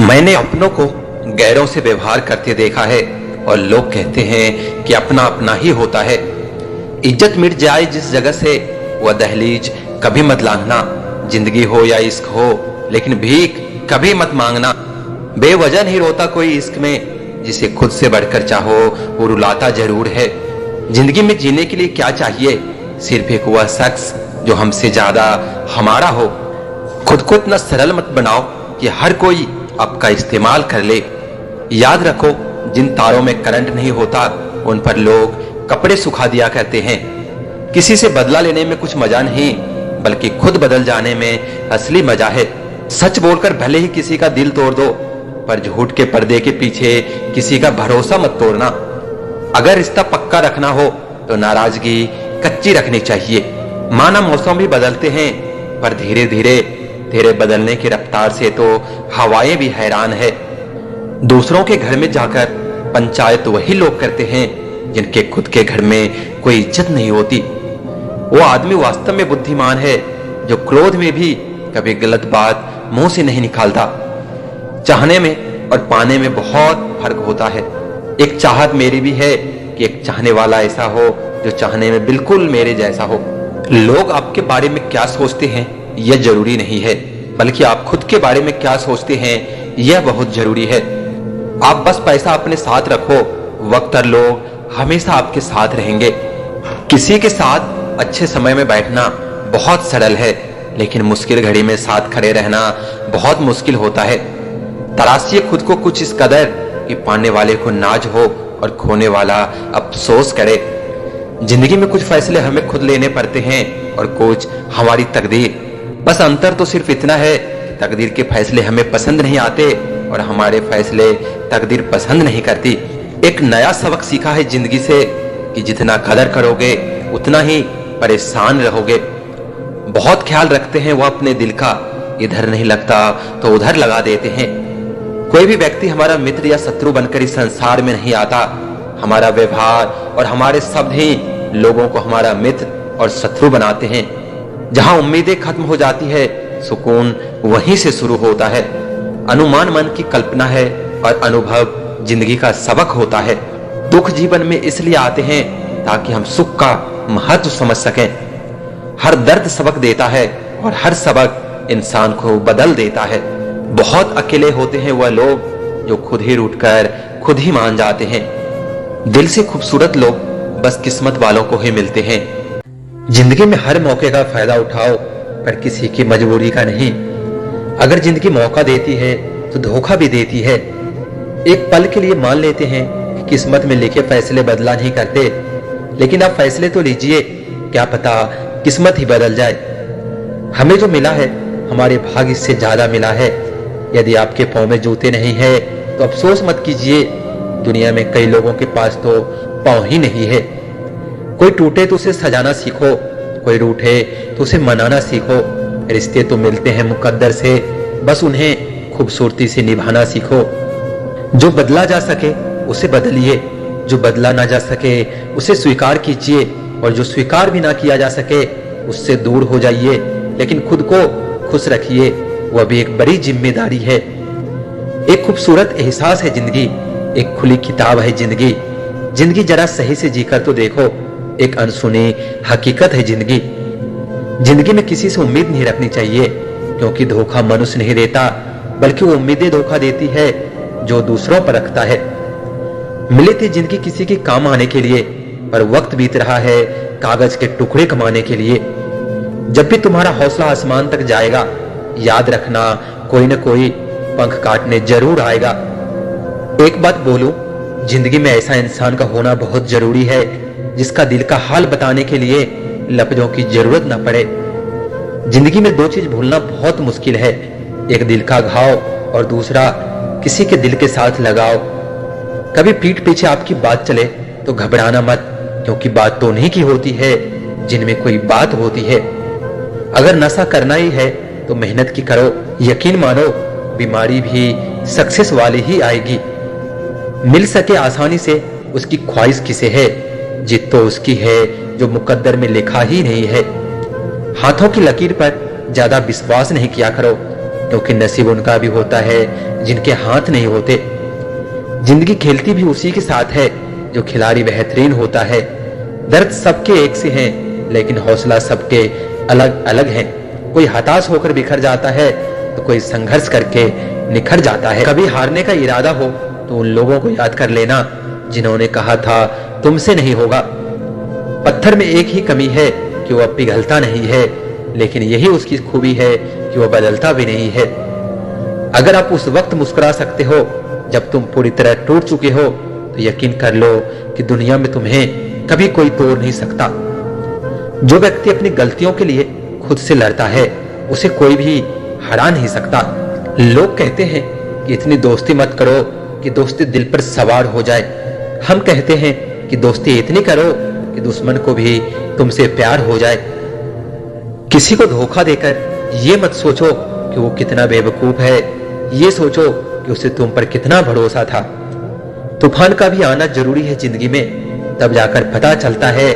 मैंने अपनों को गैरों से व्यवहार करते देखा है और लोग कहते हैं कि अपना अपना ही होता है। इज्जत मिट जाए जिस जगह से वह दहलीज कभी मत लांघना। जिंदगी हो या इश्क हो, लेकिन भीख कभी मत मांगना। बेवजह नहीं रोता कोई इश्क में, जिसे खुद से बढ़कर चाहो वो रुलाता जरूर है। जिंदगी में जीने के लिए क्या चाहिए? सिर्फ एक वह शख्स जो हमसे ज्यादा हमारा हो। खुद को इतना सरल मत बनाओ कि हर कोई आपका इस्तेमाल कर ले। याद रखो, जिन तारों में करंट नहीं होता उन पर लोग कपड़े सुखा दिया करते हैं। किसी से बदला लेने में कुछ मजा नहीं, बल्कि खुद बदल जाने में असली मजा है। सच बोलकर भले ही किसी का दिल तोड़ दो, पर झूठ के पर्दे के पीछे किसी का भरोसा मत तोड़ना। अगर रिश्ता पक्का रखना हो तो नाराजगी कच्ची रखनी चाहिए। माना मौसम भी बदलते हैं, पर धीरे धीरे बदलने की रफ्तार से तो हवाएं भी हैरान है। दूसरों के घर में जाकर पंचायत वही लोग करते हैं जिनके खुद के घर में कोई इज्जत नहीं होती। वो आदमी वास्तव में बुद्धिमान है जो क्रोध में भी कभी गलत बात मुंह से नहीं निकालता। चाहने में और पाने में बहुत फर्क होता है। एक चाहत मेरी भी है कि एक चाहने वाला ऐसा हो जो चाहने में बिल्कुल मेरे जैसा हो। लोग आपके बारे में क्या सोचते हैं यह जरूरी नहीं है, बल्कि आप खुद के बारे में क्या सोचते हैं यह बहुत जरूरी है। आप बस पैसा अपने साथ रखो, वक्त और लोग हमेशा आपके साथ रहेंगे। किसी के साथ अच्छे समय में बैठना बहुत सरल है, लेकिन मुश्किल घड़ी में साथ खड़े रहना बहुत मुश्किल होता है। तराशिए खुद को कुछ इस कदर कि पाने वाले को नाज हो और खोने वाला अफसोस करे। जिंदगी में कुछ फैसले हमें खुद लेने पड़ते हैं और कुछ हमारी तकदीर। बस अंतर तो सिर्फ इतना है कि तकदीर के फैसले हमें पसंद नहीं आते और हमारे फैसले तकदीर पसंद नहीं करती। एक नया सबक सीखा है जिंदगी से कि जितना कदर करोगे उतना ही परेशान रहोगे। बहुत ख्याल रखते हैं वो अपने दिल का, इधर नहीं लगता तो उधर लगा देते हैं। कोई भी व्यक्ति हमारा मित्र या शत्रु बनकर इस संसार में नहीं आता। हमारा व्यवहार और हमारे शब्द ही लोगों को हमारा मित्र और शत्रु बनाते हैं। जहां उम्मीदें खत्म हो जाती है, सुकून वहीं से शुरू होता है। अनुमान मन की कल्पना है और अनुभव जिंदगी का सबक होता है। दुख जीवन में इसलिए आते हैं ताकि हम सुख का महत्व समझ सकें। हर दर्द सबक देता है और हर सबक इंसान को बदल देता है। बहुत अकेले होते हैं वह लोग जो खुद ही रूठकर खुद ही मान जाते हैं। दिल से खूबसूरत लोग बस किस्मत वालों को ही मिलते हैं। जिंदगी में हर मौके का फायदा उठाओ, पर किसी की मजबूरी का नहीं। अगर जिंदगी मौका देती है तो धोखा भी देती है। एक पल के लिए मान लेते हैं कि किस्मत में लिखे फैसले बदला नहीं करते, लेकिन आप फैसले तो लीजिए, क्या पता किस्मत ही बदल जाए। हमें जो मिला है हमारे भाग्य से ज्यादा मिला है। यदि आपके पांव में जूते नहीं है तो अफसोस मत कीजिए। दुनिया में कई लोगों के पास तो पांव ही नहीं है। कोई टूटे तो उसे सजाना सीखो, कोई रूठे तो उसे मनाना सीखो। रिश्ते तो मिलते हैं मुकद्दर से, बस उन्हें खूबसूरती से निभाना सीखो। जो बदला जा सके उसे बदलिए, जो बदला ना जा सके उसे स्वीकार कीजिए, और जो स्वीकार भी ना किया जा सके उससे दूर हो जाइए। लेकिन खुद को खुश रखिए, वह भी एक बड़ी जिम्मेदारी है। एक खूबसूरत एहसास है जिंदगी, एक खुली किताब है जिंदगी। जिंदगी जरा सही से जीकर तो देखो, एक अनसुनी हकीकत है जिंदगी। जिंदगी में किसी से उम्मीद नहीं रखनी चाहिए, क्योंकि धोखा मनुष्य नहीं देता, बल्कि वो उम्मीदें धोखा देती है जो दूसरों पर रखता है। मिली थी जिंदगी किसी के काम आने के लिए, पर वक्त बीत रहा है कागज के टुकड़े कमाने के लिए। जब भी तुम्हारा हौसला आसमान तक जाएगा, याद रखना कोई न कोई पंख काटने जरूर आएगा। एक बात बोलूं, जिंदगी में ऐसा इंसान का होना बहुत जरूरी है जिसका दिल का हाल बताने के लिए लफ्जों की जरूरत न पड़े। जिंदगी में दो चीज भूलना बहुत मुश्किल है, एक दिल का घाव और दूसरा किसी के दिल के साथ लगाव। कभी पीठ पीछे आपकी बात चले तो घबराना मत, क्योंकि बात तो उन्हीं की होती है जिनमें कोई बात होती है। अगर नशा करना ही है तो मेहनत की करो, यकीन मानो बीमारी भी सक्सेस वाली ही आएगी। मिल सके आसानी से उसकी ख्वाहिश किसे है, जिद तो उसकी है जो मुकद्दर में लिखा ही नहीं है। हाथों की लकीर पर ज्यादा विश्वास नहीं किया करो, क्योंकि नसीब उनका भी होता है जिनके हाथ नहीं होते। जिंदगी खेलती भी उसी के साथ है जो खिलाड़ी बेहतरीन होता है। दर्द सबके एक से हैं, लेकिन हौसला सबके अलग अलग है। कोई हताश होकर बिखर जाता है तो कोई संघर्ष करके निखर जाता है। कभी हारने का इरादा हो तो उन लोगों को याद कर लेना जिन्होंने कहा था तुमसे नहीं होगा। पत्थर में एक ही कमी है कि वह पिघलता नहीं है, लेकिन यही उसकी खूबी है कि वह बदलता भी नहीं है। अगर आप उस वक्त मुस्कुरा सकते हो जब तुम पूरी तरह टूट चुके हो, तो यकीन कर लो कि दुनिया में तुम्हें कभी कोई तोड़ नहीं सकता। जो व्यक्ति अपनी गलतियों के लिए खुद से लड़ता है, उसे कोई भी हरा नहीं सकता। लोग कहते हैं कि इतनी दोस्ती मत करो कि दोस्ती दिल पर सवार हो जाए। हम कहते हैं कि दोस्ती इतनी करो कि दुश्मन को भी तुमसे प्यार हो जाए। किसी को धोखा देकर ये मत सोचो कि वो कितना बेवकूफ है, ये सोचो कि उसे तुम पर कितना भरोसा था। तूफान का भी आना जरूरी है जिंदगी में, तब जाकर पता चलता है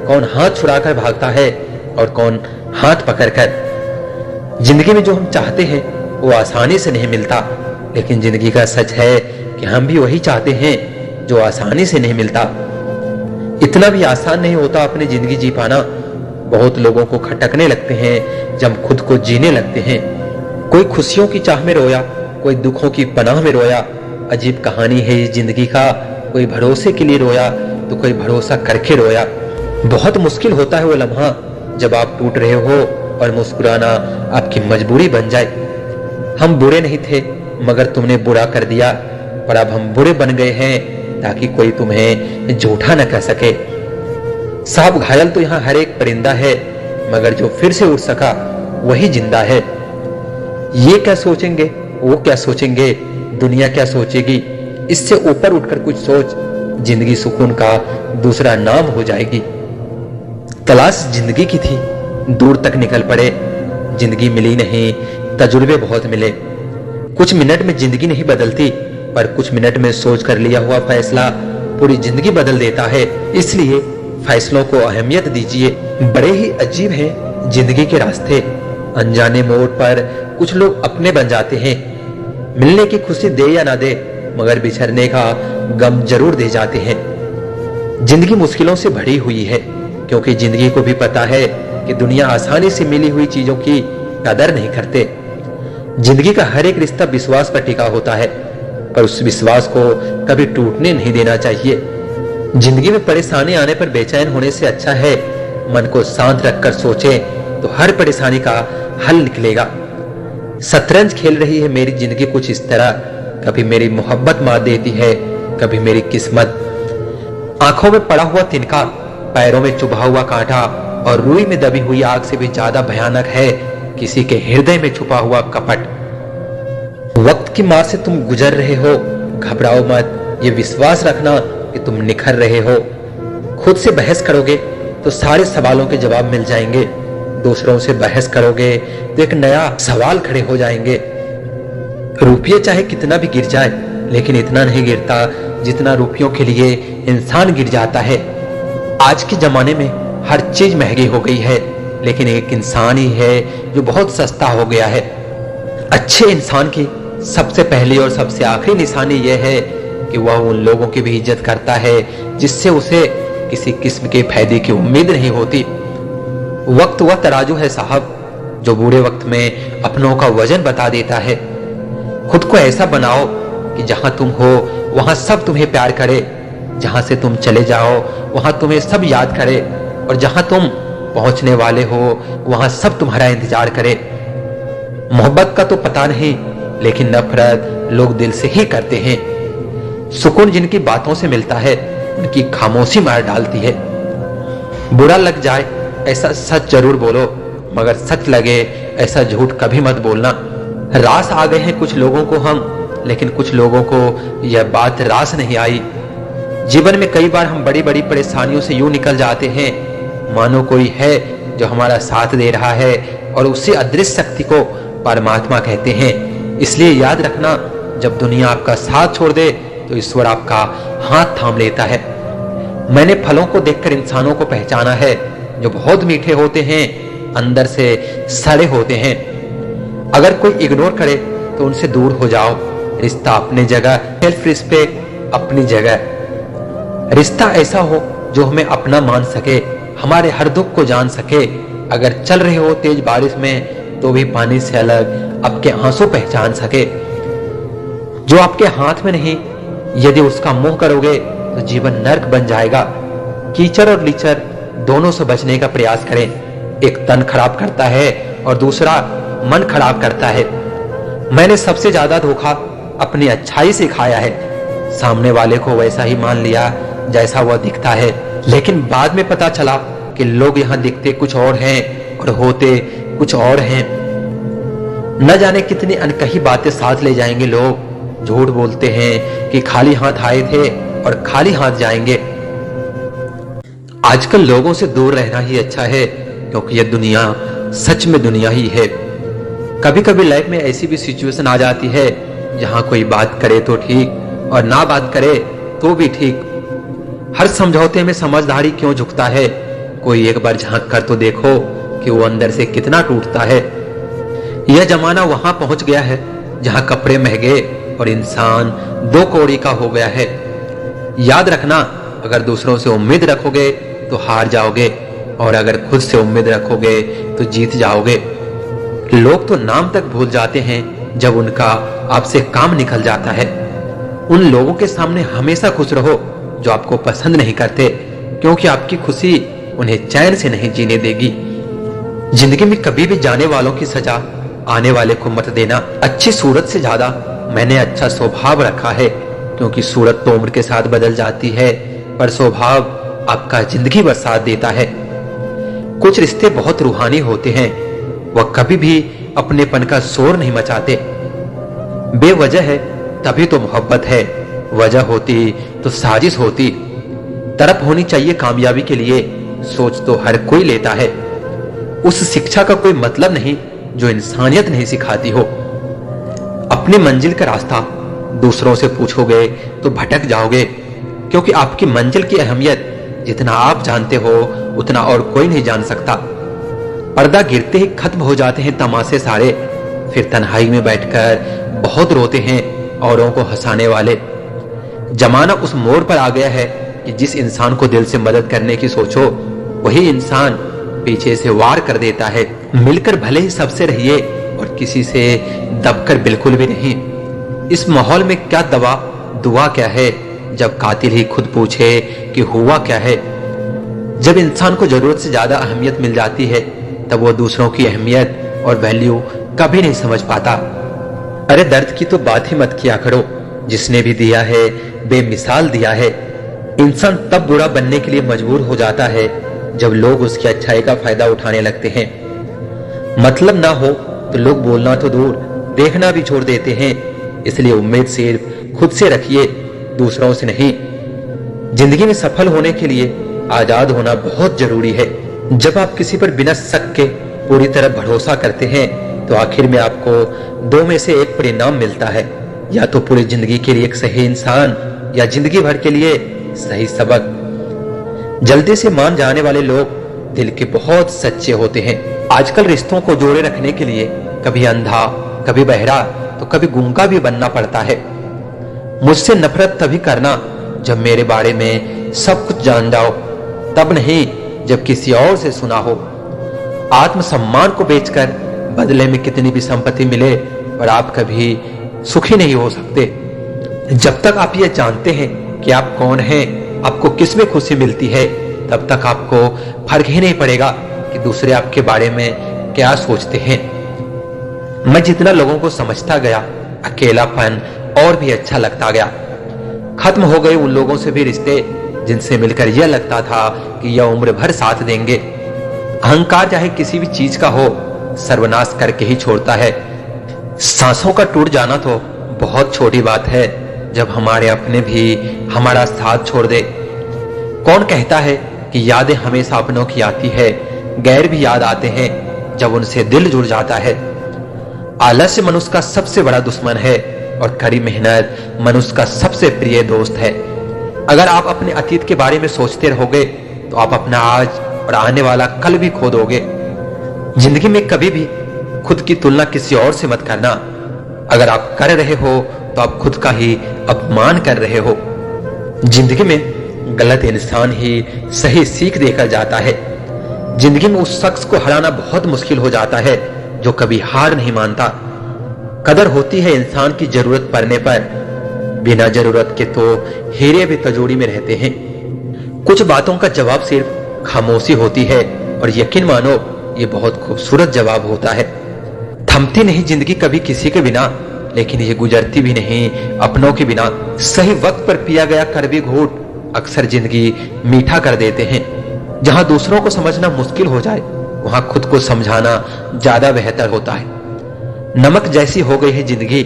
कौन हाथ छुड़ाकर भागता है और कौन हाथ पकड़कर। जिंदगी में जो हम चाहते हैं वो आसानी से नहीं मिलता, लेकिन जिंदगी का सच है कि हम भी वही चाहते हैं जो आसानी से नहीं मिलता। इतना भी आसान नहीं होता अपनी जिंदगी जी पाना। बहुत लोगों को खटकने लगते हैं जब खुद को जीने लगते हैं। कोई खुशियों की चाह में रोया, कोई दुखों की पनाह में रोया। अजीब कहानी है इस जिंदगी का। कोई भरोसे के लिए रोया तो कोई भरोसा करके रोया। बहुत मुश्किल होता है वो लम्हा जब आप टूट रहे हो और मुस्कुराना आपकी मजबूरी बन जाए। हम बुरे नहीं थे मगर तुमने बुरा कर दिया, पर अब हम बुरे बन गए हैं ताकि कोई तुम्हें झूठा न कह सके। सांप घायल तो यहाँ हर एक परिंदा है, मगर जो फिर से उठ सका वही जिंदा है। ये क्या सोचेंगे, वो क्या सोचेंगे, दुनिया क्या सोचेगी, इससे ऊपर उठकर कुछ सोच। जिंदगी सुकून का दूसरा नाम हो जाएगी। तलाश जिंदगी की थी, दूर तक निकल पड़े। जिंदगी मिली नहीं, तजुर्बे बहुत मिले। कुछ मिनट में जिंदगी नहीं बदलती, पर कुछ मिनट में सोच कर लिया हुआ फैसला पूरी जिंदगी बदल देता है। इसलिए फैसलों को अहमियत दीजिए। बड़े ही अजीब हैं जिंदगी के रास्ते। अनजाने मोड़ पर कुछ लोग अपने बन जाते हैं। मिलने की खुशी दे या ना दे, मगर बिछड़ने का गम जरूर दे जाते हैं। जिंदगी मुश्किलों से भरी हुई है, क्योंकि जिंदगी को भी पता है कि दुनिया आसानी से मिली हुई चीजों की कदर नहीं करते। जिंदगी का हर एक रिश्ता विश्वास पर टिका होता है, पर उस विश्वास को कभी टूटने नहीं देना चाहिए। जिंदगी में परेशानी आने पर बेचैन होने से अच्छा है मन को शांत रखकर सोचें तो हर परेशानी का हल निकलेगा। शतरंज खेल रही है मेरी जिंदगी कुछ इस तरह, कभी मेरी मोहब्बत मार देती है, कभी मेरी किस्मत। आंखों में पड़ा हुआ तिनका, पैरों में चुभा हुआ कांटा और रुई में दबी हुई आग से भी ज्यादा भयानक है किसी के हृदय में छुपा हुआ कपट। वक्त की मार से तुम गुजर रहे हो, घबराओ मत, ये विश्वास रखना कि तुम निखर रहे हो। खुद से बहस करोगे तो सारे सवालों के जवाब मिल जाएंगे। दूसरों से बहस करोगे तो एक नया सवाल खड़े हो जाएंगे। रुपये चाहे कितना भी गिर जाए, लेकिन इतना नहीं गिरता जितना रुपयों के लिए इंसान गिर जाता है। आज के जमाने में हर चीज महंगी हो गई है, लेकिन एक इंसान ही है जो बहुत सस्ता हो गया है। अच्छे इंसान की सबसे पहली और सबसे आखिरी निशानी यह है कि वह उन लोगों की भी इज्जत करता है जिससे उसे किसी किस्म के फायदे की उम्मीद नहीं होती। वक्त वह तराजू है साहब जो बुरे वक्त में अपनों का वजन बता देता है। खुद को ऐसा बनाओ कि जहां तुम हो वहां सब तुम्हें प्यार करे, जहां से तुम चले जाओ वहां तुम्हें सब याद करे, और जहां तुम पहुंचने वाले हो वहां सब तुम्हारा इंतजार करे। मोहब्बत का तो पता नहीं, लेकिन नफरत लोग दिल से ही करते हैं। सुकून जिनकी बातों से मिलता है उनकी खामोशी मार डालती है। बुरा लग जाए ऐसा सच जरूर बोलो, मगर सच लगे ऐसा झूठ कभी मत बोलना। रास आ गए हैं कुछ लोगों को हम, लेकिन कुछ लोगों को यह बात रास नहीं आई। जीवन में कई बार हम बड़ी बड़ी परेशानियों से यूं निकल जाते हैं मानो कोई है जो हमारा साथ दे रहा है, और उसी अदृश्य शक्ति को परमात्मा कहते हैं। इसलिए याद रखना, जब दुनिया आपका साथ छोड़ दे तो ईश्वर आपका हाथ थाम लेता है। मैंने फलों को देखकर इंसानों को पहचाना है जो बहुत मीठे होते हैं, अंदर से सड़े होते हैं। अगर कोई इग्नोर करे तो उनसे दूर हो जाओ। रिश्ता अपनी जगह, सेल्फ रिस्पेक्ट अपनी जगह। रिश्ता ऐसा हो जो हमें अपना मान सके, हमारे हर दुख को जान सके। अगर चल रहे हो तेज बारिश में तो भी पानी से अलग आपके आंसू पहचान सके। जो आपके हाथ में नहीं, यदि उसका मुंह करोगे तो जीवन नर्क बन जाएगा। कीचड़ और लीचड़ दोनों से बचने का प्रयास करें। एक तन खराब करता है और दूसरा मन खराब करता है। मैंने सबसे ज्यादा धोखा अपनी अच्छाई से खाया है। सामने वाले को वैसा ही मान लिया जैसा वह दिखता है, लेकिन बाद में पता चला कि लोग यहाँ दिखते कुछ और हैं और होते कुछ और हैं। न जाने कितनी अनकही बातें साथ ले जाएंगे लोग। झूठ बोलते हैं कि खाली हाथ आए थे और खाली हाथ जाएंगे। आजकल लोगों से दूर रहना ही अच्छा है, क्योंकि यह दुनिया सच में दुनिया ही है। कभी कभी लाइफ में ऐसी भी सिचुएशन आ जाती है जहां कोई बात करे तो ठीक और ना बात करे तो भी ठीक। हर समझौते में समझदारी क्यों झुकता है? कोई एक बार झांक कर तो देखो कि वो अंदर से कितना टूटता है। यह जमाना वहां पहुंच गया है जहां कपड़े महंगे और इंसान दो कौड़ी का हो गया है। याद रखना, अगर दूसरों से उम्मीद रखोगे तो हार जाओगे, और अगर खुद से उम्मीद रखोगे तो जीत जाओगे। लोग तो नाम तक भूल जाते हैं जब उनका आपसे काम निकल जाता है। उन लोगों के सामने हमेशा खुश रहो जो आपको पसंद नहीं करते, क्योंकि आपकी खुशी उन्हें चैन से नहीं जीने देगी। जिंदगी में कभी भी जाने वालों की सजा आने वाले को मत देना। अच्छी सूरत से ज्यादा मैंने अच्छा स्वभाव रखा है, क्योंकि सूरत तो उम्र के साथ बदल जाती है, पर स्वभाव आपका जिंदगी भर साथ देता है। कुछ रिश्ते बहुत रूहानी होते हैं, वह कभी भी अपनेपन का शोर नहीं मचाते। बेवजह है तभी तो मोहब्बत है, वजह होती तो साजिश होती। तरफ होनी चाहिए कामयाबी के लिए, सोच तो हर कोई लेता है। उस शिक्षा का कोई मतलब नहीं जो इंसानियत नहीं सिखाती हो। अपनी मंजिल का रास्ता दूसरों से पूछोगे तो भटक जाओगे, क्योंकि आपकी मंजिल की अहमियत जितना आप जानते हो उतना और कोई नहीं जान सकता। पर्दा गिरते ही खत्म हो जाते हैं तमाशे सारे, फिर तन्हाई में बैठकर बहुत रोते हैं औरों को हंसाने वाले। जमाना उस मोड़ पर आ गया है कि जिस इंसान को दिल से मदद करने की सोचो, वही इंसान पीछे से वार कर देता है। मिलकर भले ही सबसे रहिए और किसी से दबकर बिल्कुल भी नहीं। इस माहौल में क्या दवा दुआ क्या है, जब कातिल ही खुद पूछे कि हुआ क्या है। जब इंसान को जरूरत से ज्यादा अहमियत मिल जाती है, तब वो दूसरों की अहमियत और वैल्यू कभी नहीं समझ पाता। अरे दर्द की तो बात ही मत किया करो, जिसने भी दिया है बेमिसाल दिया है। इंसान तब बुरा बनने के लिए मजबूर हो जाता है जब लोग उसकी अच्छाई का फायदा उठाने लगते हैं। मतलब ना हो तो लोग बोलना तो दूर, देखना भी छोड़ देते हैं। इसलिए उम्मीद सिर्फ खुद से रखिए, दूसरों से नहीं। जिंदगी में सफल होने के लिए आजाद होना बहुत जरूरी है। जब आप किसी पर बिना शक के पूरी तरह भरोसा करते हैं, तो आखिर में आपको दो में से एक परिणाम मिलता है, या तो पूरी जिंदगी के लिए एक सही इंसान, या जिंदगी भर के लिए सही सबक। जल्दी से मान जाने वाले लोग दिल के बहुत सच्चे होते हैं। आजकल रिश्तों को जोड़े रखने के लिए कभी अंधा, कभी बहरा, तो कभी गूंगा भी बनना पड़ता है। मुझसे नफरत तभी करना जब मेरे बारे में सब कुछ जान जाओ, तब नहीं जब किसी और से सुना हो। आत्मसम्मान को बेचकर बदले में कितनी भी संपत्ति मिले, पर आप कभी सुखी नहीं हो सकते। जब तक आप ये जानते हैं कि आप कौन हैं, आपको किस में खुशी मिलती है, तब तक आपको फर्क ही नहीं पड़ेगा कि दूसरे आपके बारे में क्या सोचते हैं। मैं जितना लोगों को समझता गया, अकेलापन और भी अच्छा लगता गया। खत्म हो गए उन लोगों से भी रिश्ते जिनसे मिलकर यह लगता था कि यह उम्र भर साथ देंगे। अहंकार चाहे किसी भी चीज का हो, सर्वनाश करके ही छोड़ता है। सांसों का टूट जाना तो बहुत छोटी बात है, जब हमारे अपने भी हमारा साथ छोड़ दे। कौन कहता है कि यादें हमेशा अपनों की आती है, गैर भी याद आते हैं जब उनसे दिल जुड़ जाता है। आलस्य मनुष्य का सबसे बड़ा दुश्मन है और कड़ी मेहनत मनुष्य का सबसे प्रिय दोस्त है। अगर आप अपने अतीत के बारे में सोचते रहोगे तो आप अपना आज और आने वाला कल भी खो दोगे। जिंदगी में कभी भी खुद की तुलना किसी और से मत करना। अगर आप कर रहे हो तो आप खुद का ही अपमान कर रहे हो। जिंदगी में गलत इंसान ही सही सीख देकर जाता है। जिंदगी में उस शख्स को हराना बहुत मुश्किल हो जाता है जो कभी हार नहीं मानता। कदर होती है इंसान की जरूरत पड़ने पर, बिना जरूरत के तो हीरे भी तिजोरी में रहते हैं। कुछ बातों का जवाब सिर्फ खामोशी होती है, और यकीन मानो ये बहुत खूबसूरत जवाब होता है। थमती नहीं जिंदगी कभी किसी के बिना, लेकिन ये गुजरती भी नहीं अपनों के बिना। सही वक्त पर पिया गया कड़वी घूंट अक्सर जिंदगी मीठा कर देते हैं। जहां दूसरों को समझना मुश्किल हो जाए, वहां खुद को समझाना ज्यादा बेहतर होता है। नमक जैसी हो गई है जिंदगी,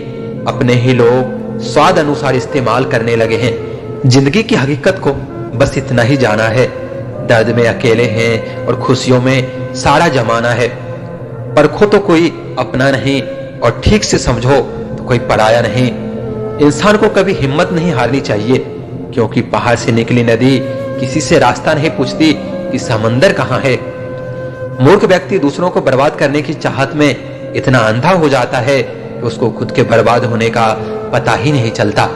अपने ही लोग स्वाद अनुसार इस्तेमाल करने लगे हैं। जिंदगी की हकीकत को बस इतना ही जाना है, दर्द में अकेले हैं और खुशियों में सारा जमाना है। परखो तो कोई अपना नहीं, और ठीक से समझो तो कोई पराया नहीं। इंसान को कभी हिम्मत नहीं हारनी चाहिए, क्योंकि पहाड़ से निकली नदी किसी से रास्ता नहीं पूछती कि समंदर कहां है। मूर्ख व्यक्ति दूसरों को बर्बाद करने की चाहत में इतना अंधा हो जाता है कि उसको खुद के बर्बाद होने का पता ही नहीं चलता।